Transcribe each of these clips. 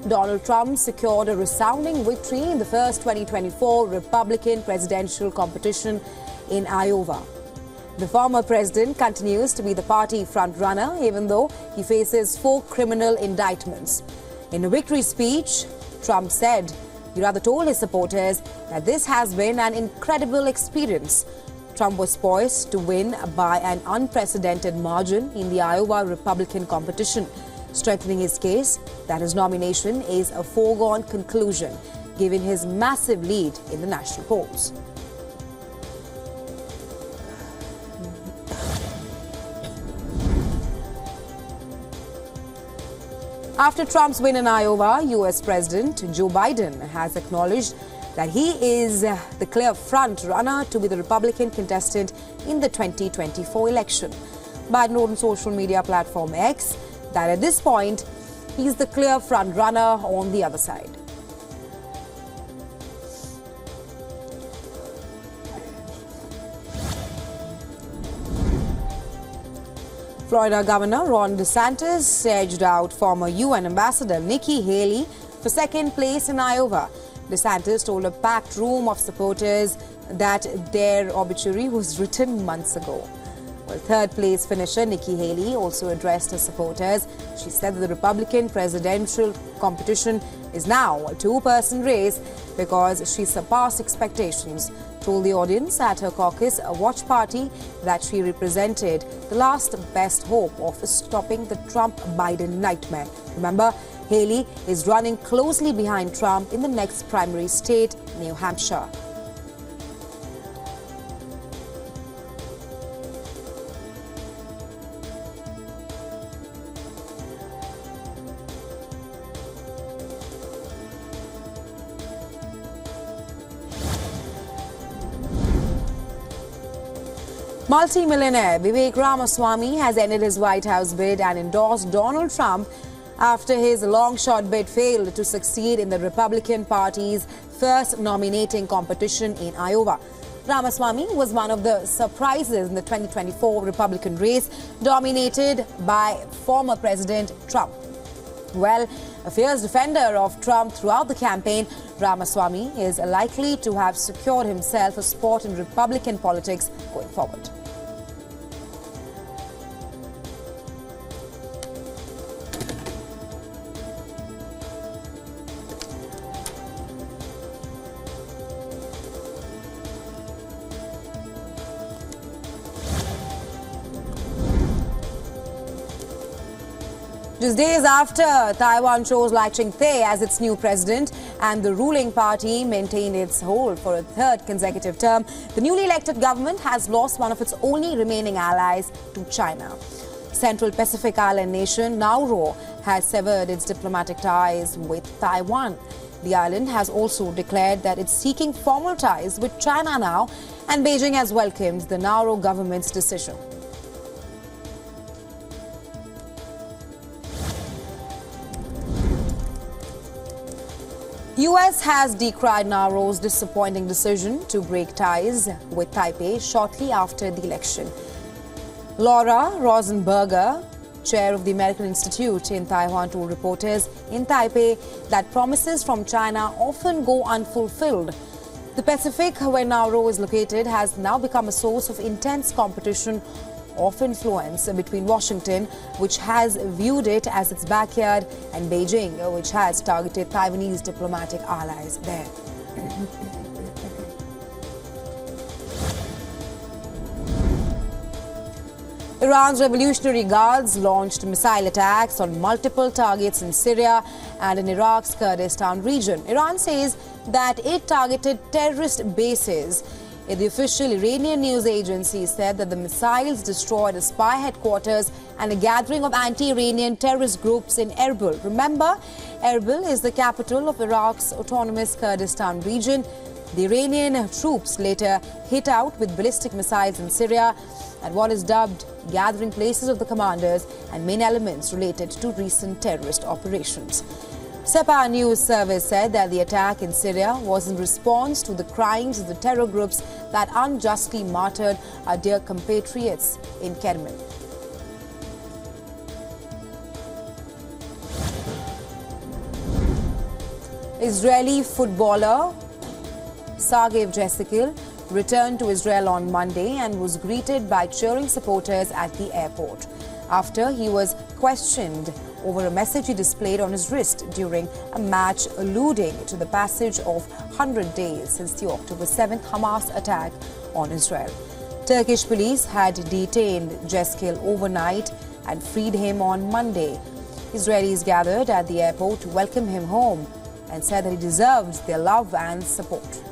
Donald Trump secured a resounding victory in the first 2024 Republican presidential competition in Iowa. The former president continues to be the party frontrunner, even though he faces 4 criminal indictments. In a victory speech, Trump said he rather told his supporters that this has been an incredible experience. Trump was poised to win by an unprecedented margin in the Iowa Republican competition, strengthening his case that his nomination is a foregone conclusion, given his massive lead in the national polls. After Trump's win in Iowa, U.S. President Joe Biden has acknowledged that he is the clear front runner to be the Republican contestant in the 2024 election. Biden wrote on social media platform X that at this point, he's the clear front runner on the other side. Florida Governor Ron DeSantis edged out former UN Ambassador Nikki Haley for second place in Iowa. DeSantis told a packed room of supporters that their obituary was written months ago. Well, third-place finisher Nikki Haley also addressed her supporters. She said that the Republican presidential competition is now a 2-person race because she surpassed expectations. Told the audience at her Caucus a watch party that she represented the last best hope of stopping the Trump-Biden nightmare. Remember, Haley is running closely behind Trump in the next primary state, New Hampshire. Multi-millionaire Vivek Ramaswamy has ended his White House bid and endorsed Donald Trump after his long-shot bid failed to succeed in the Republican Party's first nominating competition in Iowa. Ramaswamy was one of the surprises in the 2024 Republican race, dominated by former President Trump. Well, a fierce defender of Trump throughout the campaign, Ramaswamy is likely to have secured himself a spot in Republican politics going forward. Just days after Taiwan chose Lai Ching-te as its new president and the ruling party maintained its hold for a 3rd consecutive term, the newly elected government has lost one of its only remaining allies to China. Central Pacific island nation Nauru has severed its diplomatic ties with Taiwan. The island has also declared that it's seeking formal ties with China now, and Beijing has welcomed the Nauru government's decision. U.S. has decried Nauru's disappointing decision to break ties with Taipei shortly after the election. Laura Rosenberger, chair of the American Institute in Taiwan, told reporters in Taipei that promises from China often go unfulfilled. The Pacific, where Nauru is located, has now become a source of intense competition of influence between Washington, which has viewed it as its backyard, and Beijing, which has targeted Taiwanese diplomatic allies there. Iran's Revolutionary Guards launched missile attacks on multiple targets in Syria and in Iraq's Kurdistan region. Iran says that it targeted terrorist bases. The official Iranian news agency said that the missiles destroyed a spy headquarters and a gathering of anti-Iranian terrorist groups in Erbil. Remember, Erbil is the capital of Iraq's autonomous Kurdistan region. The Iranian troops later hit out with ballistic missiles in Syria at what is dubbed gathering places of the commanders and main elements related to recent terrorist operations. SEPA News Service said that the attack in Syria was in response to the crimes of the terror groups that unjustly martyred our dear compatriots in Kerman. Israeli footballer Sergei Jesekil returned to Israel on Monday and was greeted by cheering supporters at the airport after he was questioned over a message he displayed on his wrist during a match alluding to the passage of 100 days since the October 7th Hamas attack on Israel. Turkish police had detained Jesekil overnight and freed him on Monday. Israelis gathered at the airport to welcome him home and said that he deserved their love and support.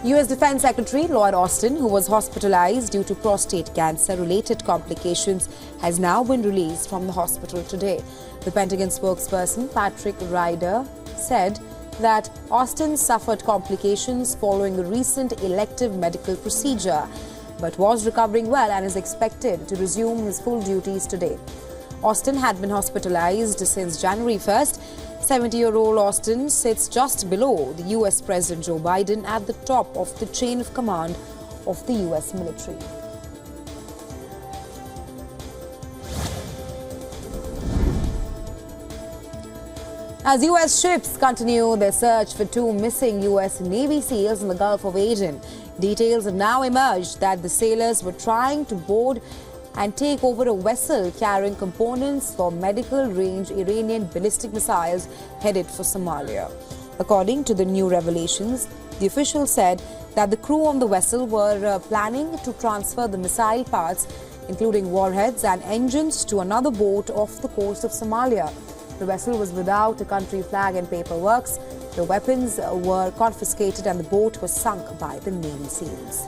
U.S. Defense Secretary Lloyd Austin, who was hospitalized due to prostate cancer-related complications, has now been released from the hospital today. The Pentagon spokesperson Patrick Ryder said that Austin suffered complications following a recent elective medical procedure, but was recovering well and is expected to resume his full duties today. Austin had been hospitalized since January 1st. 70-year-old Austin sits just below the U.S. President Joe Biden at the top of the chain of command of the U.S. military. As U.S. ships continue their search for two missing U.S. Navy SEALs in the Gulf of Aden, details have now emerged that the sailors were trying to board and take over a vessel carrying components for medical-range Iranian ballistic missiles headed for Somalia. According to the new revelations, the officials said that the crew on the vessel were planning to transfer the missile parts, including warheads and engines, to another boat off the coast of Somalia. The vessel was without a country flag and paperwork. The weapons were confiscated and the boat was sunk by the Navy SEALs.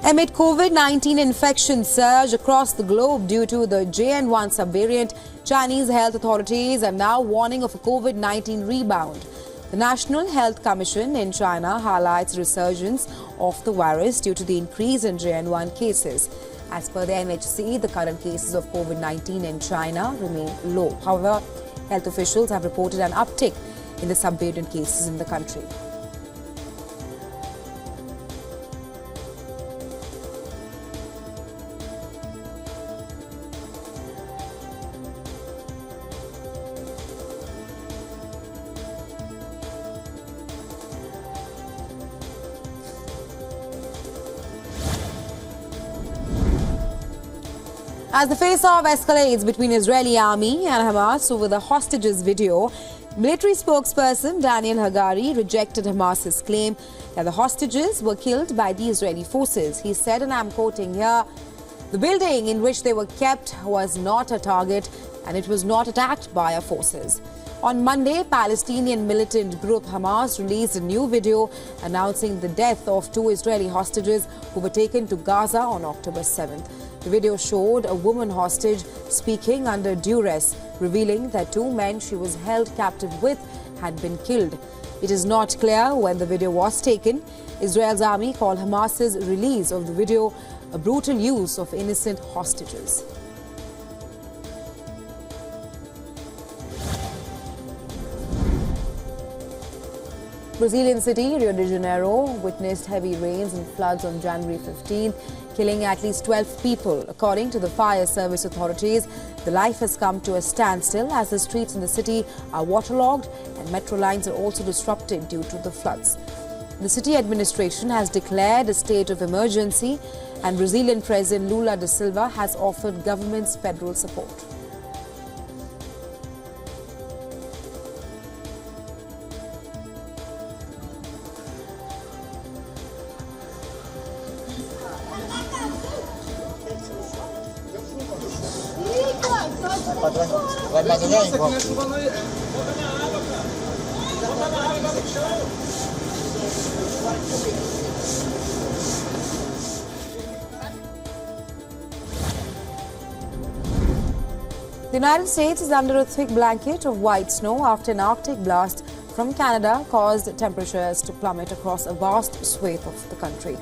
Amid COVID-19 infection surge across the globe due to the JN1 subvariant, Chinese health authorities are now warning of a COVID-19 rebound. The National Health Commission in China highlights resurgence of the virus due to the increase in JN1 cases. As per the NHC, the current cases of COVID-19 in China remain low. However, health officials have reported an uptick in the subvariant cases in the country. As the face-off escalates between Israeli army and Hamas over the hostages video, military spokesperson Daniel Hagari rejected Hamas's claim that the hostages were killed by the Israeli forces. He said, and I'm quoting here, "The building in which they were kept was not a target and it was not attacked by our forces." On Monday, Palestinian militant group Hamas released a new video announcing the death of two Israeli hostages who were taken to Gaza on October 7th. The video showed a woman hostage speaking under duress, revealing that two men she was held captive with had been killed. It is not clear when the video was taken. Israel's army called Hamas's release of the video a brutal use of innocent hostages. Brazilian city Rio de Janeiro witnessed heavy rains and floods on January 15th, killing at least 12 people. According to the fire service authorities, the life has come to a standstill as the streets in the city are waterlogged and metro lines are also disrupted due to the floods. The city administration has declared a state of emergency and Brazilian President Lula da Silva has offered government's federal support. The United States is under a thick blanket of white snow after an Arctic blast from Canada caused temperatures to plummet across a vast swathe of the country.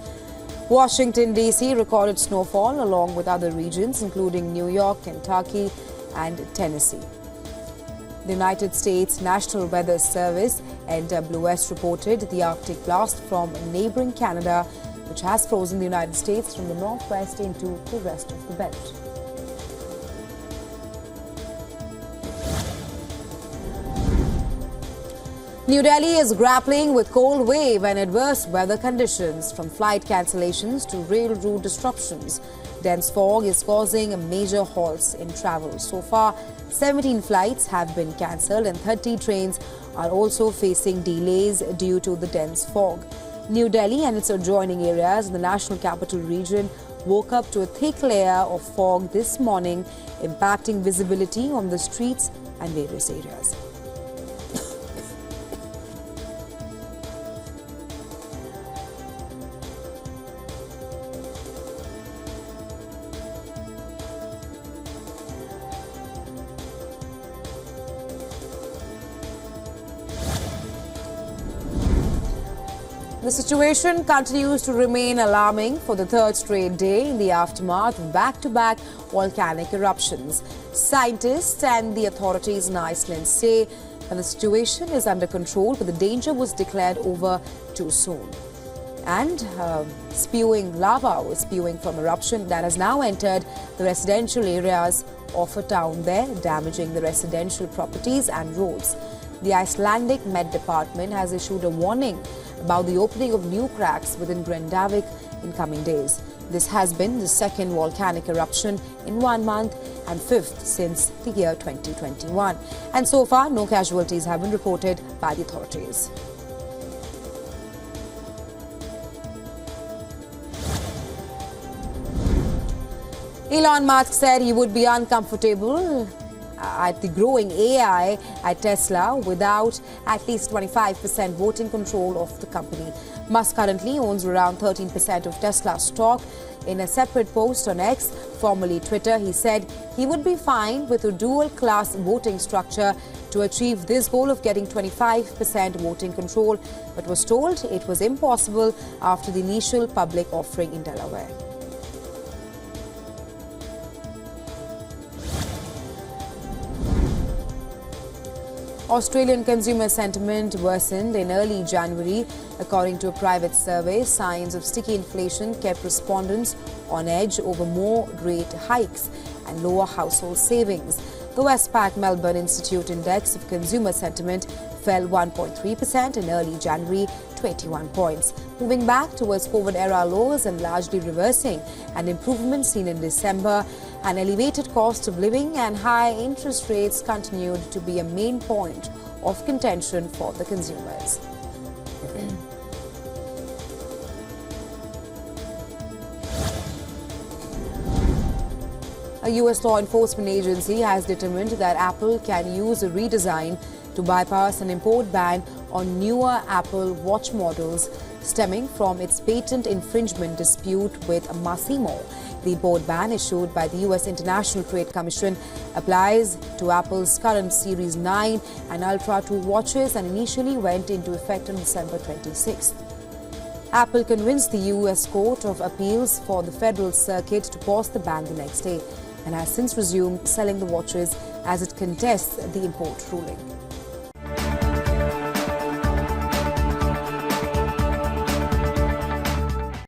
Washington, D.C. recorded snowfall along with other regions including New York, Kentucky and Tennessee. The United States National Weather Service, NWS, reported the Arctic blast from neighboring Canada, which has frozen the United States from the northwest into the rest of the belt. New Delhi is grappling with cold wave and adverse weather conditions, from flight cancellations to rail route disruptions. Dense fog is causing major halts in travel. So far, 17 flights have been cancelled and 30 trains are also facing delays due to the dense fog. New Delhi and its adjoining areas in the National Capital Region woke up to a thick layer of fog this morning, impacting visibility on the streets and various areas. The situation continues to remain alarming for the third straight day in the aftermath of back-to-back volcanic eruptions. Scientists and the authorities in Iceland say that the situation is under control, but the danger was declared over too soon. And spewing lava was spewing from eruption that has now entered the residential areas of a town there, damaging the residential properties and roads. The Icelandic Met Department has issued a warning about the opening of new cracks within Grindavik in coming days. This has been the second volcanic eruption in 1 month and fifth since the year 2021. And so far, no casualties have been reported by the authorities. Elon Musk said he would be uncomfortable at the growing AI at Tesla without at least 25% voting control of the company. Musk currently owns around 13% of Tesla stock. In a separate post on X, formerly Twitter, he said he would be fine with a dual-class voting structure to achieve this goal of getting 25% voting control, but was told it was impossible after the initial public offering in Delaware. Australian consumer sentiment worsened in early January. According to a private survey, signs of sticky inflation kept respondents on edge over more rate hikes and lower household savings. The Westpac Melbourne Institute Index of Consumer Sentiment fell 1.3% in early January, 21 points, moving back towards COVID-era lows and largely reversing an improvement seen in December. An elevated cost of living and high interest rates continued to be a main point of contention for the consumers. A US law enforcement agency has determined that Apple can use a redesign to bypass an import ban on newer Apple Watch models stemming from its patent infringement dispute with Massimo. The import ban issued by the US International Trade Commission applies to Apple's current Series 9 and Ultra 2 watches and initially went into effect on December 26th. Apple convinced the US Court of Appeals for the Federal Circuit to pause the ban the next day and has since resumed selling the watches as it contests the import ruling.